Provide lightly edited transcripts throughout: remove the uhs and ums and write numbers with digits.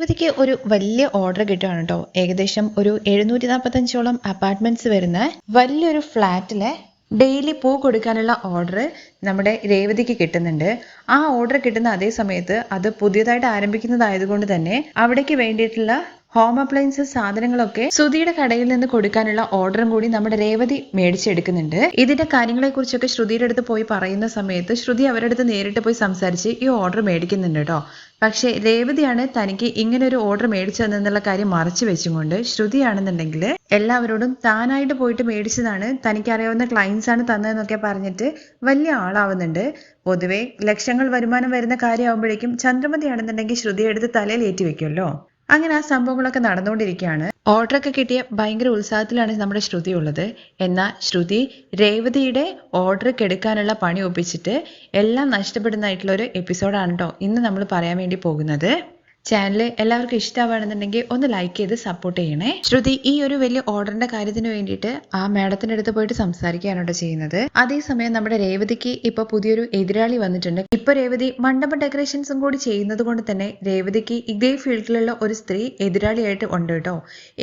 രേവതിക്ക് ഒരു വലിയ ഓർഡർ കിട്ടുകയാണ് കേട്ടോ. ഏകദേശം ഒരു 745ഓളം അപ്പാർട്ട്മെന്റ്സ് വരുന്ന വലിയൊരു ഫ്ലാറ്റിലെ ഡെയിലി പൂ കൊടുക്കാനുള്ള ഓർഡർ നമ്മുടെ രേവതിക്ക് കിട്ടുന്നുണ്ട്. ആ ഓർഡർ കിട്ടുന്ന അതേ സമയത്ത് അത് പുതിയതായിട്ട് ആരംഭിക്കുന്നതായതുകൊണ്ട് തന്നെ അവിടേക്ക് വേണ്ടിയിട്ടുള്ള ഹോം അപ്ലയൻസസ് സാധനങ്ങളൊക്കെ ശ്രുതിയുടെ കടയിൽ നിന്ന് കൊടുക്കാനുള്ള ഓർഡറും കൂടി നമ്മുടെ രേവതി മേടിച്ചെടുക്കുന്നുണ്ട്. ഇതിന്റെ കാര്യങ്ങളെ കുറിച്ചൊക്കെ ശ്രുതിയുടെ അടുത്ത് പോയി പറയുന്ന സമയത്ത് ശ്രുതി അവരുടെ അടുത്ത് നേരിട്ട് പോയി സംസാരിച്ച് ഈ ഓർഡർ മേടിക്കുന്നുണ്ട് കേട്ടോ. പക്ഷെ രേവതിയാണ് തനിക്ക് ഇങ്ങനെ ഒരു ഓർഡർ മേടിച്ചതെന്നുള്ള കാര്യം മറച്ചു വെച്ചുകൊണ്ട് ശ്രുതിയാണെന്നുണ്ടെങ്കിൽ എല്ലാവരോടും താനായിട്ട് പോയിട്ട് മേടിച്ചതാണ്, തനിക്കറിയാവുന്ന ക്ലയൻസ് ആണ് തന്നതെന്നൊക്കെ പറഞ്ഞിട്ട് വലിയ ആളാവുന്നുണ്ട്. പൊതുവെ ലക്ഷങ്ങൾ വരുമാനം വരുന്ന കാര്യമാകുമ്പോഴേക്കും ചന്ദ്രമതിയാണെന്നുണ്ടെങ്കിൽ ശ്രുതിയെ എടുത്ത് തലയിൽ ഏറ്റി വെക്കുമല്ലോ. അങ്ങനെ ആ സംഭവങ്ങളൊക്കെ നടന്നുകൊണ്ടിരിക്കുകയാണ്. ഓർഡറൊക്കെ കിട്ടിയ ഭയങ്കര ഉത്സാഹത്തിലാണ് നമ്മുടെ ശ്രുതി ഉള്ളത്. എന്നാൽ ശ്രുതി രേവതിയുടെ ഓർഡർ കെടുക്കാനുള്ള പണി ഒപ്പിച്ചിട്ട് എല്ലാം നഷ്ടപ്പെടുന്നതായിട്ടുള്ള ഒരു എപ്പിസോഡാണ് കേട്ടോ ഇന്ന് നമ്മൾ പറയാൻ വേണ്ടി പോകുന്നത്. ചാനൽ എല്ലാവർക്കും ഇഷ്ടമാവുകയാണെന്നുണ്ടെങ്കിൽ ഒന്ന് ലൈക്ക് ചെയ്ത് സപ്പോർട്ട് ചെയ്യണേ. ശ്രുതി ഈ ഒരു വലിയ ഓർഡറിന്റെ കാര്യത്തിന് വേണ്ടിയിട്ട് ആ മാഡത്തിന്റെ അടുത്ത് പോയിട്ട് സംസാരിക്കുകയാണ് ചെയ്യുന്നത്. അതേസമയം നമ്മുടെ രേവതിക്ക് ഇപ്പൊ പുതിയൊരു എതിരാളി വന്നിട്ടുണ്ട്. ഇപ്പൊ രേവതി മണ്ഡപ ഡെക്കറേഷൻസും കൂടി ചെയ്യുന്നത് കൊണ്ട് തന്നെ രേവതിക്ക് ഇതേ ഫീൽഡിലുള്ള ഒരു സ്ത്രീ എതിരാളിയായിട്ട് ഉണ്ട് കേട്ടോ.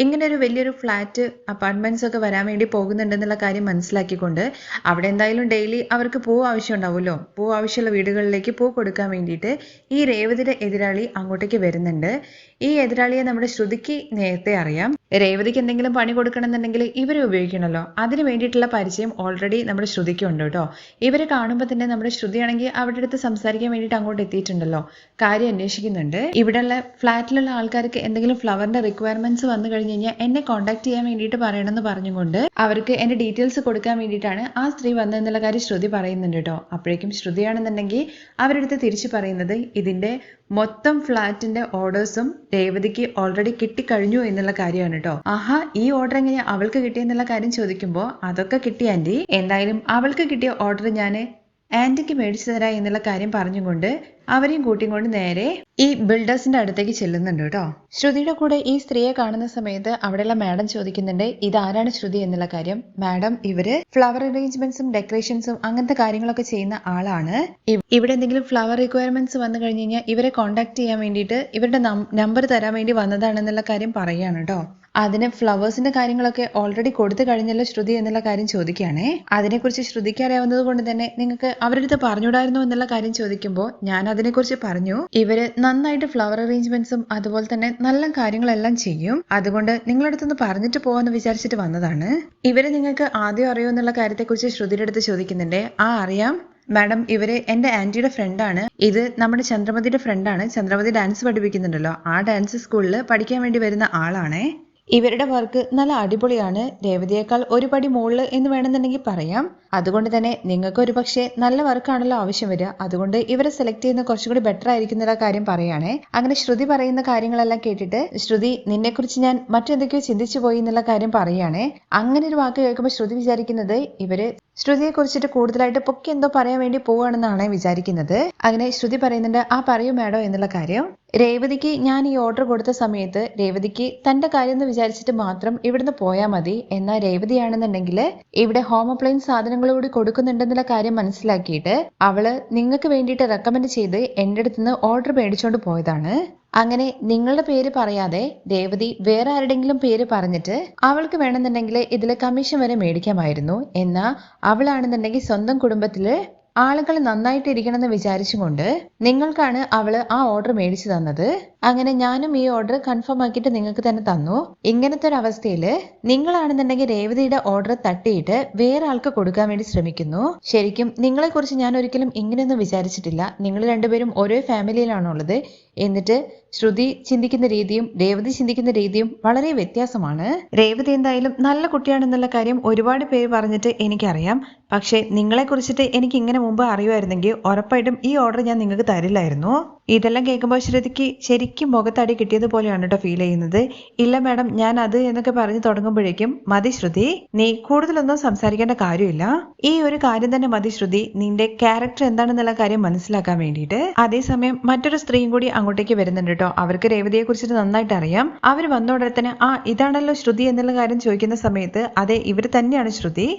ഇങ്ങനെ ഒരു വലിയൊരു ഫ്ലാറ്റ് അപ്പാർട്ട്മെന്റ്സ് ഒക്കെ വരാൻ വേണ്ടി പോകുന്നുണ്ടെന്നുള്ള കാര്യം മനസ്സിലാക്കിക്കൊണ്ട് അവിടെ എന്തായാലും ഡെയിലി അവർക്ക് പൂ ആവശ്യം ഉണ്ടാവുമല്ലോ. പൂ ആവശ്യമുള്ള വീടുകളിലേക്ക് പൂ കൊടുക്കാൻ വേണ്ടിയിട്ട് ഈ രേവതിയുടെ എതിരാളി അങ്ങോട്ടേക്ക് വരുന്നുണ്ട്. ഈ എതിരാളിയെ നമ്മുടെ ശ്രുതിക്ക് നേരത്തെ അറിയാം. രേവതിക്ക് എന്തെങ്കിലും പണി കൊടുക്കണമെന്നുണ്ടെങ്കിൽ ഇവരെ ഉപയോഗിക്കണമല്ലോ. അതിന് വേണ്ടിയിട്ടുള്ള പരിചയം ഓൾറെഡി നമ്മുടെ ശ്രുതിക്ക് ഉണ്ട് കേട്ടോ. ഇവരെ കാണുമ്പോൾ തന്നെ നമ്മുടെ ശ്രുതിയാണെങ്കിൽ അവിടെ അടുത്ത് സംസാരിക്കാൻ വേണ്ടിയിട്ട് അങ്ങോട്ട് എത്തിയിട്ടുണ്ടല്ലോ. കാര്യം അന്വേഷിക്കുന്നുണ്ട്. ഇവിടെയുള്ള ഫ്ലാറ്റിലുള്ള ആൾക്കാർക്ക് എന്തെങ്കിലും ഫ്ലവറിന്റെ റിക്വയർമെന്റ്സ് വന്നു കഴിഞ്ഞ് കഴിഞ്ഞാൽ എന്നെ കോൺടാക്ട് ചെയ്യാൻ വേണ്ടിയിട്ട് പറയണമെന്ന് പറഞ്ഞുകൊണ്ട് അവർക്ക് എന്റെ ഡീറ്റെയിൽസ് കൊടുക്കാൻ വേണ്ടിയിട്ടാണ് ആ സ്ത്രീ വന്നതെന്നുള്ള കാര്യം ശ്രുതി പറയുന്നുണ്ട് കേട്ടോ. അപ്പോഴേക്കും ശ്രുതിയാണെന്നുണ്ടെങ്കിൽ അവരടുത്ത് തിരിച്ചു പറയുന്നത് ഇതിന്റെ മൊത്തം ഫ്ലാറ്റിന്റെ ഓർഡേഴ്സും രേവതിക്ക് ഓൾറെഡി കിട്ടിക്കഴിഞ്ഞു എന്നുള്ള കാര്യമാണ് കേട്ടോ. ആഹാ, ഈ ഓർഡർ എങ്ങനെയാ അവൾക്ക് കിട്ടിയെന്നുള്ള കാര്യം ചോദിക്കുമ്പോൾ അതൊക്കെ കിട്ടി ആന്റി, എന്തായാലും അവൾക്ക് കിട്ടിയ ഓർഡർ ഞാൻ ആന്റിക്ക് മേടിച്ചു തരാം എന്നുള്ള കാര്യം പറഞ്ഞുകൊണ്ട് അവരെയും കൂട്ടിക്കൊണ്ട് നേരെ ഈ ബിൽഡേഴ്സിന്റെ അടുത്തേക്ക് ചെല്ലുന്നുണ്ട് കേട്ടോ. ശ്രുതിയുടെ കൂടെ ഈ സ്ത്രീയെ കാണുന്ന സമയത്ത് അവിടെയുള്ള മാഡം ചോദിക്കുന്നുണ്ട് ഇതാരാണ് ശ്രുതി എന്നുള്ള കാര്യം. മാഡം ഇവര് ഫ്ലവർ അറേഞ്ച്മെന്റ്സും ഡെക്കറേഷൻസും അങ്ങനത്തെ കാര്യങ്ങളൊക്കെ ചെയ്യുന്ന ആളാണ്. ഇവിടെ എന്തെങ്കിലും ഫ്ലവർ റിക്വയർമെന്റ്സ് വന്നു കഴിഞ്ഞ് കഴിഞ്ഞാൽ ഇവരെ കോൺടാക്ട് ചെയ്യാൻ വേണ്ടിയിട്ട് ഇവരുടെ നമ്പർ തരാൻ വേണ്ടി വന്നതാണെന്നുള്ള കാര്യം പറയാണ് കേട്ടോ. അതിന് ഫ്ലവേഴ്സിന്റെ കാര്യങ്ങളൊക്കെ ഓൾറെഡി കൊടുത്തു കഴിഞ്ഞല്ലോ ശ്രുതി എന്നുള്ള കാര്യം ചോദിക്കുകയാണേ. അതിനെക്കുറിച്ച് ശ്രുതിക്ക് അറിയാവുന്നത് കൊണ്ട് തന്നെ നിങ്ങൾക്ക് അവരുടെ അടുത്ത് പറഞ്ഞുകൂടായിരുന്നോ എന്നുള്ള കാര്യം ചോദിക്കുമ്പോൾ ഞാൻ അതിനെക്കുറിച്ച് പറഞ്ഞു. ഇവര് നന്നായിട്ട് ഫ്ലവർ അറേഞ്ച്മെന്റ്സും അതുപോലെ തന്നെ നല്ല കാര്യങ്ങളെല്ലാം ചെയ്യും. അതുകൊണ്ട് നിങ്ങളുടെ അടുത്തൊന്ന് പറഞ്ഞിട്ട് പോവാന്ന് വിചാരിച്ചിട്ട് വന്നതാണ്. ഇവര് നിങ്ങൾക്ക് ആദ്യം അറിയോ എന്നുള്ള കാര്യത്തെക്കുറിച്ച് ശ്രുതിയുടെ അടുത്ത് ചോദിക്കുന്നുണ്ട്. അറിയാം മാഡം, ഇവര് എന്റെ ആന്റിയുടെ ഫ്രണ്ടാണ്. ഇത് നമ്മുടെ ചന്ദ്രമതിയുടെ ഫ്രണ്ടാണ്. ചന്ദ്രമതി ഡാൻസ് പഠിപ്പിക്കുന്നുണ്ടല്ലോ, ആ ഡാൻസ് സ്കൂളിൽ പഠിക്കാൻ വേണ്ടി വരുന്ന ആളാണേ. ഇവരുടെ വർക്ക് നല്ല അടിപൊളിയാണ്, രേവതിയേക്കാൾ ഒരു പടി മുകളിൽ എന്ന് വേണമെന്നുണ്ടെങ്കിൽ പറയാം. അതുകൊണ്ട് തന്നെ നിങ്ങൾക്ക് ഒരു പക്ഷേ നല്ല വർക്കാണല്ലോ ആവശ്യം വരിക. അതുകൊണ്ട് ഇവരെ സെലക്ട് ചെയ്യുന്ന കുറച്ചുകൂടി ബെറ്റർ ആയിരിക്കും എന്നുള്ള കാര്യം പറയുകയാണേ. അങ്ങനെ ശ്രുതി പറയുന്ന കാര്യങ്ങളെല്ലാം കേട്ടിട്ട് ശ്രുതി നിന്നെക്കുറിച്ച് ഞാൻ മറ്റെന്തൊക്കെയോ ചിന്തിച്ചു പോയി എന്നുള്ള കാര്യം പറയുകയാണേ. അങ്ങനെ ഒരു വാക്ക് കേൾക്കുമ്പോൾ ശ്രുതി വിചാരിക്കുന്നത് ഇവര് ശ്രുതിയെ കുറിച്ചിട്ട് കൂടുതലായിട്ട് പൊക്കി എന്തോ പറയാൻ വേണ്ടി പോവുകയാണെന്നാണ് വിചാരിക്കുന്നത്. അങ്ങനെ ശ്രുതി പറയുന്നുണ്ട് പറയൂ മാഡം എന്നുള്ള കാര്യം. രേവതിക്ക് ഞാൻ ഈ ഓർഡർ കൊടുത്ത സമയത്ത് രേവതിക്ക് തന്റെ കാര്യം എന്ന് വിചാരിച്ചിട്ട് മാത്രം ഇവിടുന്ന് പോയാൽ മതി. എന്നാൽ രേവതിയാണെന്നുണ്ടെങ്കിൽ ഇവിടെ ഹോം അപ്ലയൻസ് സാധനങ്ങളോട് കൊടുക്കുന്നുണ്ടെന്നുള്ള കാര്യം മനസ്സിലാക്കിയിട്ട് അവള് നിങ്ങൾക്ക് വേണ്ടിയിട്ട് റെക്കമെൻഡ് ചെയ്ത് എന്റെ അടുത്തുനിന്ന് ഓർഡർ മേടിച്ചോണ്ട് പോയതാണ്. അങ്ങനെ നിങ്ങളുടെ പേര് പറയാതെ രേവതി വേറെ ആരുടെങ്കിലും പേര് പറഞ്ഞിട്ട് അവൾക്ക് വേണമെന്നുണ്ടെങ്കിൽ ഇതിലെ കമ്മീഷൻ വരെ മേടിക്കാമായിരുന്നു. എന്നാൽ അവളാണെന്നുണ്ടെങ്കിൽ സ്വന്തം കുടുംബത്തില് ആളുകൾ നന്നായിട്ട് ഇരിക്കണമെന്ന് വിചാരിച്ചുകൊണ്ട് നിങ്ങൾക്കാണ് അവള് ആ ഓർഡർ മേടിച്ചു തന്നത്. അങ്ങനെ ഞാനും ഈ ഓർഡർ കൺഫേം ആക്കിയിട്ട് നിങ്ങൾക്ക് തന്നെ തന്നു. ഇങ്ങനത്തെ ഒരു അവസ്ഥയില് നിങ്ങളാണെന്നുണ്ടെങ്കിൽ രേവതിയുടെ ഓർഡർ തട്ടിയിട്ട് വേറെ ആൾക്ക് കൊടുക്കാൻ വേണ്ടി ശ്രമിക്കുന്നു. ശരിക്കും നിങ്ങളെ കുറിച്ച് ഞാൻ ഒരിക്കലും ഇങ്ങനെയൊന്നും വിചാരിച്ചിട്ടില്ല. നിങ്ങൾ രണ്ടുപേരും ഒരേ ഫാമിലിയിലാണുള്ളത്. എന്നിട്ട് ശ്രുതി ചിന്തിക്കുന്ന രീതിയും രേവതി ചിന്തിക്കുന്ന രീതിയും വളരെ വ്യത്യാസമാണ്. രേവതി എന്തായാലും നല്ല കുട്ടിയാണെന്നുള്ള കാര്യം ഒരുപാട് പേര് പറഞ്ഞിട്ട് എനിക്കറിയാം. പക്ഷെ നിങ്ങളെ കുറിച്ചിട്ട് എനിക്ക് ഇങ്ങനെ മുമ്പ് അറിയുമായിരുന്നെങ്കിൽ ഉറപ്പായിട്ടും ഈ ഓർഡർ ഞാൻ നിങ്ങൾക്ക് തരില്ലായിരുന്നു. ഇതെല്ലാം കേൾക്കുമ്പോൾ ശ്രുതിക്ക് ശരിക്കും മുഖത്തടി കിട്ടിയതുപോലെയാണ് കേട്ടോ ഫീൽ ചെയ്യുന്നത്. ഇല്ല മാഡം, ഞാൻ അത് എന്നൊക്കെ പറഞ്ഞു തുടങ്ങുമ്പോഴേക്കും മതി ശ്രുതി, നീ കൂടുതലൊന്നും സംസാരിക്കേണ്ട കാര്യമില്ല. ഈ ഒരു കാര്യം തന്നെ മതി ശ്രുതി, നിന്റെ ക്യാരക്ടർ എന്താണെന്നുള്ള കാര്യം മനസ്സിലാക്കാൻ വേണ്ടിയിട്ട്. അതേസമയം മറ്റൊരു സ്ത്രീയും കൂടി അങ്ങോട്ടേക്ക് വരുന്നുണ്ട് കേട്ടോ. അവർക്ക് രേവതിയെ കുറിച്ചിട്ട് നന്നായിട്ട് അറിയാം. അവർ വന്ന ഉടനെ തന്നെ ഇതാണല്ലോ ശ്രുതി എന്നുള്ള കാര്യം ചോദിക്കുന്ന സമയത്ത് അതെ, ഇവർ തന്നെയാണ് ശ്രുതി.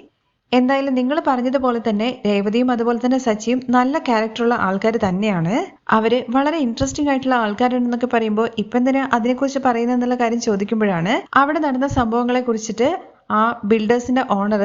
എന്തായാലും നിങ്ങൾ പറഞ്ഞതുപോലെ തന്നെ രേവതിയും അതുപോലെ തന്നെ സച്ചിയും നല്ല ക്യാരക്ടറുള്ള ആൾക്കാർ തന്നെയാണ്. അവര് വളരെ ഇൻട്രസ്റ്റിംഗ് ആയിട്ടുള്ള ആൾക്കാരുണ്ടെന്നൊക്കെ പറയുമ്പോൾ ഇപ്പം തന്നെ അതിനെക്കുറിച്ച് പറയുന്നതെന്നുള്ള കാര്യം ചോദിക്കുമ്പോഴാണ് അവിടെ നടന്ന സംഭവങ്ങളെ കുറിച്ചിട്ട് ആ ബിൽഡേഴ്സിന്റെ ഓണർ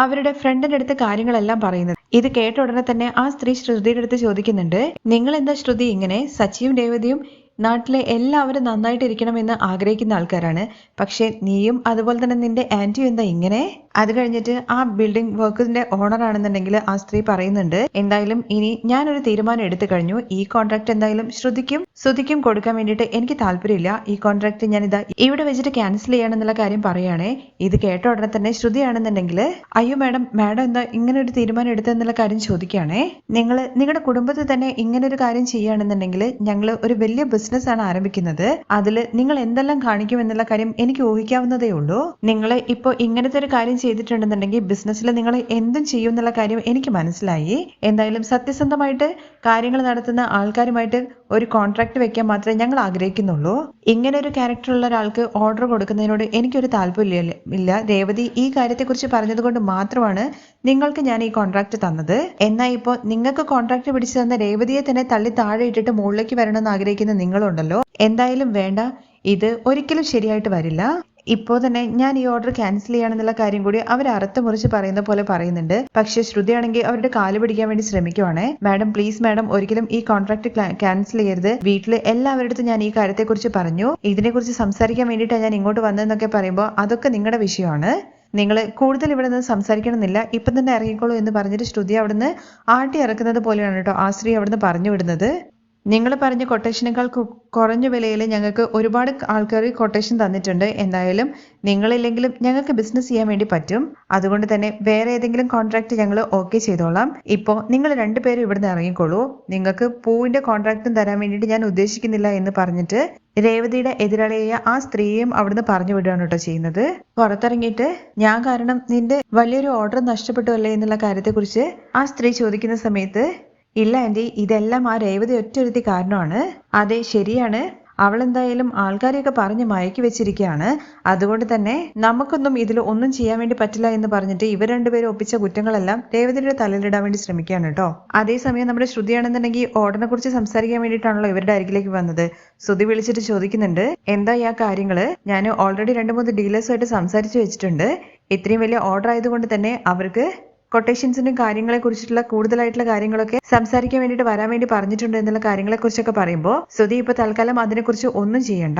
അവരുടെ ഫ്രണ്ടിന്റെ അടുത്ത് കാര്യങ്ങളെല്ലാം പറയുന്നത്. ഇത് കേട്ട ഉടനെ തന്നെ ആ സ്ത്രീ ശ്രുതിയുടെ അടുത്ത് ചോദിക്കുന്നുണ്ട്, നിങ്ങൾ എന്താ ശ്രുതി ഇങ്ങനെ? സച്ചിയും രേവതിയും നാട്ടിലെ എല്ലാവരും നന്നായിട്ട് ഇരിക്കണമെന്ന് ആഗ്രഹിക്കുന്ന ആൾക്കാരാണ്. പക്ഷെ നീയും അതുപോലെ തന്നെ നിന്റെ ആന്റിയും എന്താ ഇങ്ങനെ? അത് കഴിഞ്ഞിട്ട് ആ ബിൽഡിംഗ് വർക്കിന്റെ ഓണർ ആണെന്നുണ്ടെങ്കിൽ ആ സ്ത്രീ പറയുന്നുണ്ട്, എന്തായാലും ഇനി ഞാനൊരു തീരുമാനം എടുത്തു കഴിഞ്ഞു. ഈ കോൺട്രാക്ട് എന്തായാലും ശ്രുതിക്കും കൊടുക്കാൻ വേണ്ടിയിട്ട് എനിക്ക് താല്പര്യമില്ല. ഈ കോൺട്രാക്ട് ഞാൻ ഇതാ ഇവിടെ വെച്ചിട്ട് ക്യാൻസൽ ചെയ്യണമെന്നുള്ള കാര്യം പറയുകയാണേ. ഇത് കേട്ട ഉടനെ തന്നെ ശ്രുതിയാണെന്നുണ്ടെങ്കിൽ, അയ്യോ മാഡം എന്താ ഇങ്ങനെ ഒരു തീരുമാനം എടുത്തെന്നുള്ള കാര്യം ചോദിക്കുകയാണേ. നിങ്ങളുടെ കുടുംബത്തിൽ തന്നെ ഇങ്ങനെ ഒരു കാര്യം ചെയ്യുകയാണെന്നുണ്ടെങ്കിൽ ഞങ്ങൾ ഒരു വലിയ ബിസിനസ് ആണ് ആരംഭിക്കുന്നത്. അതിൽ നിങ്ങൾ എന്തെല്ലാം കാണിക്കും എന്നുള്ള കാര്യം എനിക്ക് ഊഹിക്കാവുന്നതേ ഉള്ളൂ. നിങ്ങൾ ഇപ്പോൾ ഇങ്ങനത്തെ ഒരു കാര്യം ചെയ്തിട്ടുണ്ടെന്നുണ്ടെങ്കിൽ ബിസിനസ്സിൽ നിങ്ങൾ എന്തും ചെയ്യും എന്നുള്ള കാര്യം എനിക്ക് മനസ്സിലായി. എന്തായാലും സത്യസന്ധമായിട്ട് കാര്യങ്ങൾ നടത്തുന്ന ആൾക്കാരുമായിട്ട് ഒരു കോൺട്രാക്ട് വെക്കാൻ മാത്രമേ ഞങ്ങൾ ആഗ്രഹിക്കുന്നുള്ളൂ. ഇങ്ങനെ ഒരു ക്യാരക്ടറുള്ള ഒരാൾക്ക് ഓർഡർ കൊടുക്കുന്നതിനോട് എനിക്കൊരു താല്പര്യമില്ല. രേവതി ഈ കാര്യത്തെക്കുറിച്ച് പറഞ്ഞത് കൊണ്ട് മാത്രമാണ് നിങ്ങൾക്ക് ഞാൻ ഈ കോൺട്രാക്ട് തന്നത്. എന്നാൽ ഇപ്പോൾ നിങ്ങൾക്ക് കോൺട്രാക്ട് പിടിച്ചു തന്ന രേവതിയെ തന്നെ തള്ളി താഴെ ഇട്ടിട്ട് മുകളിലേക്ക് വരണമെന്ന് ആഗ്രഹിക്കുന്ന നിങ്ങളുണ്ടല്ലോ, എന്തായാലും വേണ്ട. ഇത് ഒരിക്കലും ശരിയായിട്ട് വരില്ല. ഇപ്പോൾ തന്നെ ഞാൻ ഈ ഓർഡർ ക്യാൻസൽ ചെയ്യണമെന്നുള്ള കാര്യം കൂടി അവർ അറുത്ത് മുറിച്ച് പറയുന്ന പോലെ പറയുന്നുണ്ട്. പക്ഷെ ശ്രുതിയാണെങ്കിൽ അവരുടെ കാല് പിടിക്കാൻ വേണ്ടി ശ്രമിക്കുവാണേ. മാഡം പ്ലീസ് മാഡം, ഒരിക്കലും ഈ കോൺട്രാക്ട് ക്യാൻസൽ ചെയ്യരുത്. വീട്ടിൽ എല്ലാവരുടെ ഞാൻ ഈ കാര്യത്തെക്കുറിച്ച് പറഞ്ഞു. ഇതിനെക്കുറിച്ച് സംസാരിക്കാൻ വേണ്ടിയിട്ടാണ് ഞാൻ ഇങ്ങോട്ട് വന്നതെന്നൊക്കെ പറയുമ്പോൾ അതൊക്കെ നിങ്ങളുടെ വിഷയമാണ്. നിങ്ങൾ കൂടുതൽ ഇവിടെ നിന്ന് സംസാരിക്കണമെന്നില്ല, ഇപ്പം തന്നെ ഇറങ്ങിക്കോളൂ എന്ന് പറഞ്ഞിട്ട് ശ്രുതി അവിടുന്ന് ആട്ടി ഇറക്കുന്നത് പോലെയാണ് കേട്ടോ ആ സ്ത്രീ അവിടുന്ന് പറഞ്ഞു വിടുന്നത്. നിങ്ങൾ പറഞ്ഞ കൊട്ടേഷനേക്കാൾ കുറഞ്ഞ വിലയിൽ ഞങ്ങൾക്ക് ഒരുപാട് ആൾക്കാർ കൊട്ടേഷൻ തന്നിട്ടുണ്ട്. എന്തായാലും നിങ്ങളില്ലെങ്കിലും ഞങ്ങൾക്ക് ബിസിനസ് ചെയ്യാൻ വേണ്ടി പറ്റും. അതുകൊണ്ട് തന്നെ വേറെ ഏതെങ്കിലും കോൺട്രാക്ട് ഞങ്ങൾ ഓക്കെ ചെയ്തോളാം. ഇപ്പോൾ നിങ്ങൾ രണ്ടുപേരും ഇവിടുന്ന് ഇറങ്ങിക്കോളൂ. നിങ്ങൾക്ക് പൂവിന്റെ കോൺട്രാക്റ്റും തരാൻ വേണ്ടിയിട്ട് ഞാൻ ഉദ്ദേശിക്കുന്നില്ല എന്ന് പറഞ്ഞിട്ട് രേവതിയുടെ എതിരാളിയായ ആ സ്ത്രീയും അവിടുന്ന് പറഞ്ഞു വിടുകയാണ് കേട്ടോ ചെയ്യുന്നത്. പുറത്തിറങ്ങിയിട്ട് ഞാൻ കാരണം നിന്റെ വലിയൊരു ഓർഡർ നഷ്ടപ്പെട്ടു അല്ലേ എന്നുള്ള കാര്യത്തെക്കുറിച്ച് ആ സ്ത്രീ ചോദിക്കുന്ന സമയത്ത്, ഇല്ല ആന്റി, ഇതെല്ലാം ആ രേവതി ഒറ്റൊരുത്തി കാരണമാണ്. അതെ ശരിയാണ്, അവളെന്തായാലും ആൾക്കാരെയൊക്കെ പറഞ്ഞ് മയക്കി വെച്ചിരിക്കുകയാണ്. അതുകൊണ്ട് തന്നെ നമുക്കൊന്നും ഇതിൽ ഒന്നും ചെയ്യാൻ വേണ്ടി പറ്റില്ല എന്ന് പറഞ്ഞിട്ട് ഇവർ രണ്ടുപേരും ഒപ്പിച്ച കുറ്റങ്ങളെല്ലാം രേവതിയുടെ തലയിലിടാൻ വേണ്ടി ശ്രമിക്കുകയാണ് കേട്ടോ. അതേസമയം നമ്മുടെ ശ്രുതിയാണെന്നുണ്ടെങ്കിൽ ഓർഡറിനെ കുറിച്ച് സംസാരിക്കാൻ വേണ്ടിയിട്ടാണല്ലോ ഇവരുടെ അരികിലേക്ക് വന്നത്. ശ്രുതി വിളിച്ചിട്ട് ചോദിക്കുന്നുണ്ട്, എന്താ ഈ കാര്യങ്ങള്? ഞാൻ ഓൾറെഡി 2-3 ഡീലേഴ്സുമായിട്ട് സംസാരിച്ചു വെച്ചിട്ടുണ്ട്. ഇത്രയും വലിയ ഓർഡർ ആയതുകൊണ്ട് തന്നെ അവർക്ക് കൊട്ടേഷൻസിനും കാര്യങ്ങളെ കുറിച്ചിട്ടുള്ള കൂടുതലായിട്ടുള്ള കാര്യങ്ങളൊക്കെ സംസാരിക്കാൻ വേണ്ടിയിട്ട് വരാൻ വേണ്ടി പറഞ്ഞിട്ടുണ്ട് എന്നുള്ള കാര്യങ്ങളെ കുറിച്ചൊക്കെ പറയുമ്പോൾ ശ്രുതി ഇപ്പൊ തൽക്കാലം അതിനെക്കുറിച്ച് ഒന്നും ചെയ്യണ്ട,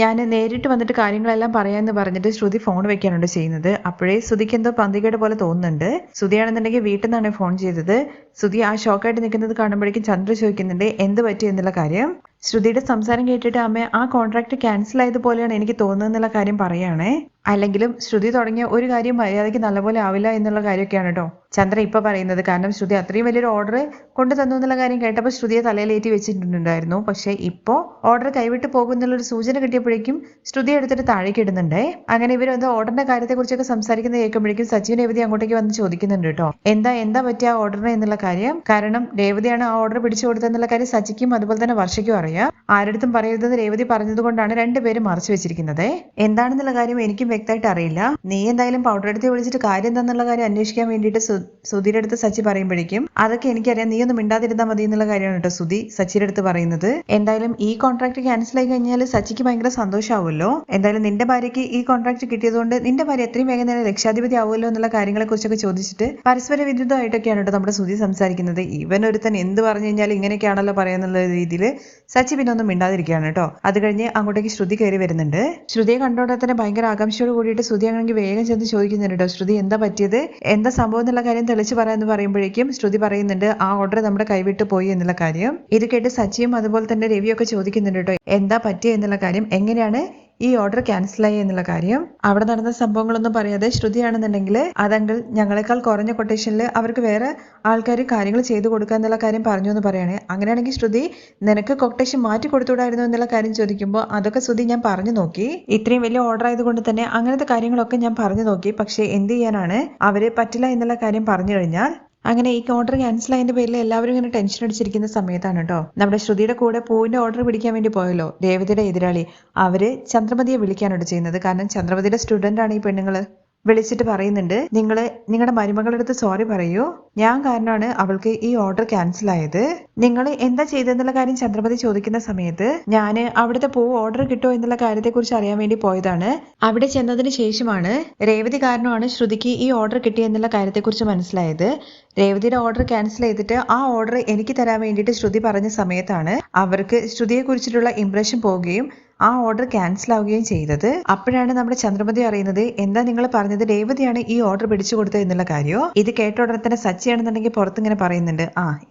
ഞാൻ നേരിട്ട് വന്നിട്ട് കാര്യങ്ങളെല്ലാം പറയാമെന്ന് പറഞ്ഞിട്ട് ശ്രുതി ഫോൺ വെക്കാനുണ്ട് ചെയ്യുന്നത്. അപ്പോഴേ ശ്രുതിക്ക് എന്തോ പന്തികേട് പോലെ തോന്നുന്നുണ്ട്. ശ്രുതിയാണെന്നുണ്ടെങ്കിൽ വീട്ടിൽ നിന്നാണ് ഫോൺ ചെയ്തത്. ശ്രുതി ആ ഷോക്കായിട്ട് നിൽക്കുന്നത് കാണുമ്പോഴേക്കും ചന്ദ്ര ചോദിക്കുന്നുണ്ട് എന്ത് പറ്റി എന്നുള്ള കാര്യം. ശ്രുതിയുടെ സംസാരം കേട്ടിട്ട് അമ്മ ആ കോൺട്രാക്ട് ക്യാൻസൽ ആയതുപോലെയാണ് എനിക്ക് തോന്നുന്നത് എന്നുള്ള കാര്യം പറയുകയാണേ. അല്ലെങ്കിലും ശ്രുതി തുടങ്ങിയ ഒരു കാര്യം മര്യാദയ്ക്ക് നല്ലപോലെ ആവില്ല എന്നുള്ള കാര്യമൊക്കെയാണ് കേട്ടോ ചന്ദ്ര ഇപ്പൊ പറയുന്നത്. കാരണം ശ്രുതി അത്രയും വലിയൊരു ഓർഡർ കൊണ്ടു തന്നു എന്നുള്ള കാര്യം കേട്ടപ്പോൾ ശ്രുതിയെ തലയിലേറ്റി വെച്ചിട്ടുണ്ടായിരുന്നു. പക്ഷെ ഇപ്പോ ഓർഡർ കൈവിട്ട് പോകുന്നുള്ളൊരു സൂചന കിട്ടിയപ്പോഴേക്കും ശ്രുതി എടുത്തിട്ട് താഴേക്ക് ഇടുന്നുണ്ടേ. അങ്ങനെ ഇവർ എന്തോ ഓർഡറിന്റെ കാര്യത്തെക്കുറിച്ചൊക്കെ സംസാരിക്കുന്നത് കേൾക്കുമ്പോഴേക്കും സച്ചിൻ രേവതി അങ്ങോട്ടേക്ക് വന്ന് ചോദിക്കുന്നുണ്ട് കേട്ടോ, എന്താ പറ്റിയ ആ ഓർഡറിന് എന്നുള്ള കാര്യം. കാരണം രേവതിയാണ് ആ ഓർഡർ പിടിച്ചു കൊടുത്തെന്നുള്ള കാര്യം സച്ചിക്കും അതുപോലെ തന്നെ വർഷയ്ക്കും അറിയാം. ആരടുത്തും പറയരുതെന്ന് രേവതി പറഞ്ഞതുകൊണ്ടാണ് രണ്ടുപേരും മറച്ചു വെച്ചിരിക്കുന്നത്. എന്താണെന്നുള്ള കാര്യം എനിക്കും വ്യക്തമായിട്ട് അറിയില്ല. നീ എന്തായാലും പൗഡർ എടുത്ത് വിളിച്ചിട്ട് കാര്യം എന്താണെന്നുള്ള കാര്യം അന്വേഷിക്കാൻ വേണ്ടിയിട്ട് സുധിയുടെ അടുത്ത് സച്ചി പറയുമ്പോഴേക്കും അതൊക്കെ എനിക്കറിയാം, നീ ഒന്നും മിണ്ടാതിരുന്നാൽ മതി എന്നുള്ള കാര്യമാണ് കേട്ടോ സുധി സച്ചിയുടെ അടുത്ത് പറയുന്നത്. എന്തായാലും ഈ കോൺട്രാക്ട് ക്യാൻസൽ ആയി കഴിഞ്ഞാൽ സച്ചിക്ക് ഭയങ്കര സന്തോഷമാവുമല്ലോ. എന്തായാലും നിന്റെ ഭാര്യയ്ക്ക് ഈ കോൺട്രാക്ട് കിട്ടിയതുകൊണ്ട് നിന്റെ ഭാര്യ എത്രയും വേഗം തന്നെ രക്ഷാധിപതി ആവുമല്ലോ എന്നുള്ള കാര്യങ്ങളെ കുറിച്ചൊക്കെ ചോദിച്ചിട്ട് പരസ്പര വിരുദ്ധമായിട്ടൊക്കെയാണ് കേട്ടോ നമ്മുടെ സുധി സംസാരിക്കുന്നത്. ഇവൻ ഒരുത്തൻ എന്ത് പറഞ്ഞു കഴിഞ്ഞാൽ ഇങ്ങനെയൊക്കെയാണല്ലോ പറയാന്നുള്ള രീതിയിൽ സച്ചി പിന്നെ ഒന്നും മിണ്ടാതിരിക്കുകയാണ് കേട്ടോ. അത് കഴിഞ്ഞ് അങ്ങോട്ടേക്ക് ശ്രുതി കയറി വരുന്നുണ്ട്. ശ്രുതിയെ കണ്ടോടെ തന്നെ ഭയങ്കര ആകാംക്ഷയോട് കൂടിയിട്ട് ശ്രുതി ആണെങ്കിൽ വേഗം ചെന്ന് ചോദിക്കുന്നുണ്ട് കേട്ടോ, ശ്രുതി എന്താ പറ്റിയത്, എന്താ സംഭവം എന്നുള്ള കാര്യം തെളിച്ച് പറയാന്ന് പറയുമ്പോഴേക്കും ശ്രുതി പറയുന്നുണ്ട് ആ ഓർഡർ നമ്മുടെ കൈവിട്ട് പോയി എന്നുള്ള കാര്യം. ഇത് കേട്ട് സച്ചിയും അതുപോലെ തന്നെ രവിയൊക്കെ ചോദിക്കുന്നുണ്ട് കേട്ടോ എന്താ പറ്റിയ എന്നുള്ള കാര്യം, എങ്ങനെയാണ് ഈ ഓർഡർ ക്യാൻസലായി എന്നുള്ള കാര്യം. അവിടെ നടന്ന സംഭവങ്ങളൊന്നും പറയാതെ ശ്രുതിയാണെന്നുണ്ടെങ്കിൽ അതങ്കിൽ ഞങ്ങളെക്കാൾ കുറഞ്ഞ കൊട്ടേഷനിൽ അവർക്ക് വേറെ ആൾക്കാർ കാര്യങ്ങൾ ചെയ്തു കൊടുക്കുക എന്നുള്ള കാര്യം പറഞ്ഞു എന്ന് പറയണേ. അങ്ങനെയാണെങ്കിൽ ശ്രുതി നിനക്ക് കൊട്ടേഷൻ മാറ്റി കൊടുത്തുകൂടായിരുന്നു എന്നുള്ള കാര്യം ചോദിക്കുമ്പോൾ അതൊക്കെ ശ്രുതി ഞാൻ പറഞ്ഞു നോക്കി, ഇത്രയും വലിയ ഓർഡർ ആയതുകൊണ്ട് തന്നെ അങ്ങനത്തെ കാര്യങ്ങളൊക്കെ ഞാൻ പറഞ്ഞു നോക്കി. പക്ഷെ എന്ത് ചെയ്യാനാണ്, അവര് പറ്റില്ല എന്നുള്ള കാര്യം പറഞ്ഞു കഴിഞ്ഞാൽ അങ്ങനെ ഈ ഓർഡർ ക്യാൻസൽ ആയതിന്റെ പേരിൽ എല്ലാവരും ഇങ്ങനെ ടെൻഷൻ അടിച്ചിരിക്കുന്ന സമയത്താണ് കേട്ടോ നമ്മുടെ ശ്രുതിയുടെ കൂടെ പൂവിന്റെ ഓർഡർ പിടിക്കാൻ വേണ്ടി പോയല്ലോ രേവതിയുടെ എതിരാളി, അവര് ചന്ദ്രമതിയെ വിളിക്കാനാണ് ചെയ്യുന്നത്. കാരണം ചന്ദ്രമതിയുടെ സ്റ്റുഡന്റ് ആണ് ഈ പെണ്ണുങ്ങള്. വിളിച്ചിട്ട് പറയുന്നുണ്ട്, നിങ്ങളുടെ മരുമകളുടെ അടുത്ത് സോറി പറയൂ, ഞാൻ കാരണമാണ് അവൾക്ക് ഈ ഓർഡർ ക്യാൻസൽ ആയത്. നിങ്ങൾ എന്താ ചെയ്തെന്നുള്ള കാര്യം ചന്ദ്രമതി ചോദിക്കുന്ന സമയത്ത് ഞാൻ അവിടുത്തെ പൂ ഓർഡർ കിട്ടുമോ എന്നുള്ള കാര്യത്തെക്കുറിച്ച് അറിയാൻ വേണ്ടി പോയതാണ്. അവിടെ ചെന്നതിന് ശേഷമാണ് രേവതി കാരണമാണ് ശ്രുതിക്ക് ഈ ഓർഡർ കിട്ടിയെന്നുള്ള കാര്യത്തെക്കുറിച്ച് മനസ്സിലായത്. രേവതിയുടെ ഓർഡർ ക്യാൻസൽ ചെയ്തിട്ട് ആ ഓർഡർ എനിക്ക് തരാൻ വേണ്ടിയിട്ട് ശ്രുതി പറഞ്ഞ സമയത്താണ് അവർക്ക് ശ്രുതിയെ കുറിച്ചിട്ടുള്ള ഇംപ്രഷൻ പോവുകയും ആ ഓർഡർ ക്യാൻസൽ ആവുകയും ചെയ്തത്. അപ്പോഴാണ് നമ്മുടെ ചന്ദ്രമതി അറിയുന്നത്, എന്താ നിങ്ങൾ പറഞ്ഞത് രേവതിയാണ് ഈ ഓർഡർ പിടിച്ചു കൊടുത്തത് എന്നുള്ള കാര്യമോ. ഇത് കേട്ട ഉടനെ തന്നെ സച്ചിയാണെന്നുണ്ടെങ്കിൽ പുറത്തിങ്ങനെ പറയുന്നുണ്ട്,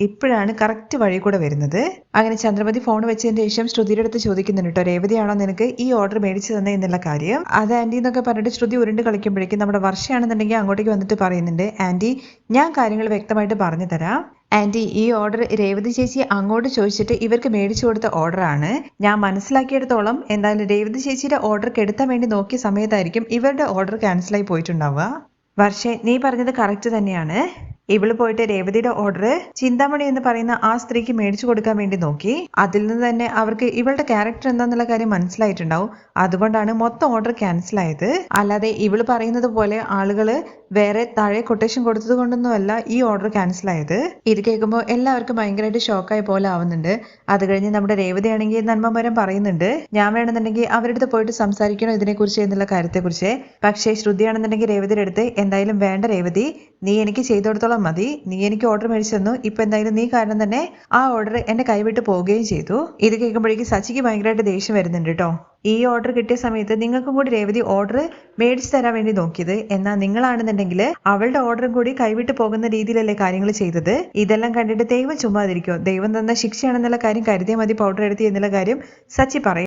ഇപ്പോഴാണ് കറക്റ്റ് വഴി കൂടെ വരുന്നത്. അങ്ങനെ ചന്ദ്രമതി ഫോൺ വെച്ചതിന് ശേഷം ശ്രുതിയുടെ അടുത്ത് ചോദിക്കുന്നുണ്ട് കേട്ടോ, രേവതിയാണോ നിനക്ക് ഈ ഓർഡർ മേടിച്ചു തന്നെ എന്നുള്ള കാര്യം. അത് ആന്റി എന്നൊക്കെ പറഞ്ഞിട്ട് ശ്രുതി ഉരുണ്ട് കളിക്കുമ്പോഴേക്കും നമ്മുടെ വർഷയാണെന്നുണ്ടെങ്കിൽ അങ്ങോട്ടേക്ക് വന്നിട്ട് പറയുന്നുണ്ട്, ആന്റി ഞാൻ കാര്യങ്ങൾ വ്യക്തമായിട്ട് പറഞ്ഞു തരാം. ആന്റി, ഈ ഓർഡർ രേവതി ചേച്ചി അങ്ങോട്ട് ചോദിച്ചിട്ട് ഇവർക്ക് മേടിച്ചു കൊടുത്ത ഓർഡറാണ്. ഞാൻ മനസ്സിലാക്കിയെടുത്തോളം എന്തായാലും രേവതി ചേച്ചിയുടെ ഓർഡർ കെടുത്താൻ വേണ്ടി നോക്കിയ സമയത്തായിരിക്കും ഇവരുടെ ഓർഡർ ക്യാൻസലായി പോയിട്ടുണ്ടാവുക. വർഷേ, നീ പറഞ്ഞത് കറക്റ്റ് തന്നെയാണ്. ഇവള് പോയിട്ട് രേവതിയുടെ ഓർഡർ ചിന്താമണി എന്ന് പറയുന്ന ആ സ്ത്രീക്ക് മേടിച്ചു കൊടുക്കാൻ വേണ്ടി നോക്കി. അതിൽ നിന്ന് തന്നെ അവർക്ക് ഇവളുടെ ക്യാരക്ടർ എന്താന്നുള്ള കാര്യം മനസ്സിലായിട്ടുണ്ടാവും. അതുകൊണ്ടാണ് മൊത്തം ഓർഡർ ക്യാൻസൽ ആയത്. അല്ലാതെ ഇവള് പറയുന്നത് പോലെ ആളുകള് വേറെ താഴെ കൊട്ടേഷൻ കൊടുത്തത് കൊണ്ടൊന്നുമല്ല ഈ ഓർഡർ ക്യാൻസൽ ആയത്. ഇത് കേൾക്കുമ്പോൾ എല്ലാവർക്കും ഭയങ്കരമായിട്ട് ഷോക്കായ പോലെ ആവുന്നുണ്ട്. അത് കഴിഞ്ഞ് നമ്മുടെ രേവതി ആണെങ്കിൽ നന്മമരം പറയുന്നുണ്ട്, ഞാൻ വേണമെന്നുണ്ടെങ്കിൽ അവരുടെ അടുത്ത് പോയിട്ട് സംസാരിക്കണോ ഇതിനെക്കുറിച്ച് എന്നുള്ള കാര്യത്തെക്കുറിച്ച്. പക്ഷേ ശ്രുതിയാണെന്നുണ്ടെങ്കിൽ രേവതിയുടെ അടുത്ത്, എന്തായാലും വേണ്ട രേവതി, നീ എനിക്ക് ചെയ്തു കൊടുത്തോളം മതി. നീ എനിക്ക് ഓർഡർ മേടിച്ചു തന്നു, ഇപ്പൊ എന്തായാലും നീ കാരണം തന്നെ ആ ഓർഡർ എന്റെ കൈവിട്ട് പോവുകയും ചെയ്തു. ഇത് കേൾക്കുമ്പോഴേക്കും സച്ചിക്ക് ഭയങ്കരമായിട്ട് ദേഷ്യം വരുന്നുണ്ട് കേട്ടോ. ഈ ഓർഡർ കിട്ടിയ സമയത്ത് നിങ്ങൾക്കും കൂടി രേവതി ഓർഡർ മേടിച്ചു തരാൻ വേണ്ടി നോക്കിയത്, എന്നാൽ നിങ്ങളാണെന്നുണ്ടെങ്കിൽ അവളുടെ ഓർഡറും കൂടി കൈവിട്ട് പോകുന്ന രീതിയിലല്ലേ കാര്യങ്ങൾ ചെയ്തത്. ഇതെല്ലാം കണ്ടിട്ട് ദൈവം ചുമ്മാതിരിക്കോ, ദൈവം തന്ന ശിക്ഷയാണെന്നുള്ള കാര്യം കരുതിയാൽ മതി പൗഡർ എടുത്തി എന്നുള്ള കാര്യം സച്ചി പറയും.